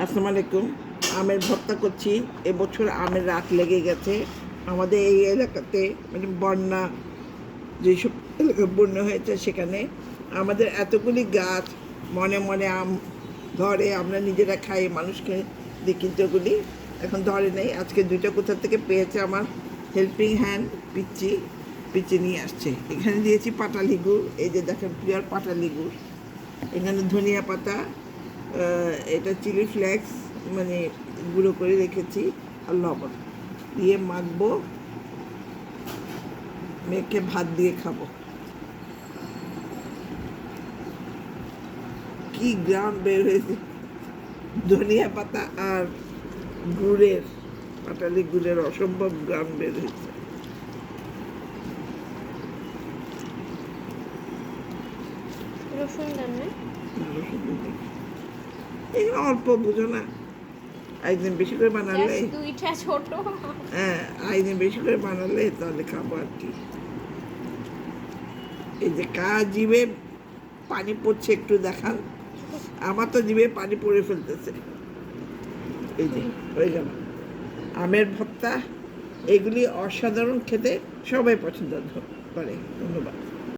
আসসালামু আলাইকুম। আমের ভর্তা করছি। এবছর আমের রাত লেগে গেছে আমাদের এই এলাকাতে, মানে বন্যা যেসব এলাকায় বন্যা হয়েছে সেখানে আমাদের এতগুলি গাছ, মনে মনে আম ধরে, আমরা নিজেরা খাই, মানুষকে দিই, কিন্তু ওগুলি এখন ধরে নেই। আজকে দুইটা কোথা থেকে পেয়েছে আমার হেল্পিং হ্যান্ড পিচ্চি, পিচ্চি নিয়ে আসছে। এখানে দিয়েছি পাটালি গুড়, এই যে দেখেন পিওর পাটালি গুড়। এখানে ধনিয়া পাতা, এটা চিলি ফ্লেক্স, মানে গুঁড়ো করে রেখেছি, আর লবণ দিয়ে মাখবো, মেখে ভাত দিয়ে খাবো। কি গ্রাম বের হয়েছে ধনিয়া পাতা আর গুড়ের, পাটালি গুড়ের অসম্ভব গ্রাম বের হয়েছে। রসুন দেন না? এগুলো অল্প, বুঝো না, একদিন বেশি করে বানালে, দুইটা ছোট। হ্যাঁ একদিন বেশি করে বানালে তাহলে খাবো আর কি। এই যে জিভে পানি পড়ছে, একটু দেখান। আমার তো জিভে পানি পড়ে ফেলতেছে। এই যে হয়ে গেল আমের ভর্তা। এগুলি অসাধারণ খেতে, সবাই পছন্দ করে। ধন্যবাদ।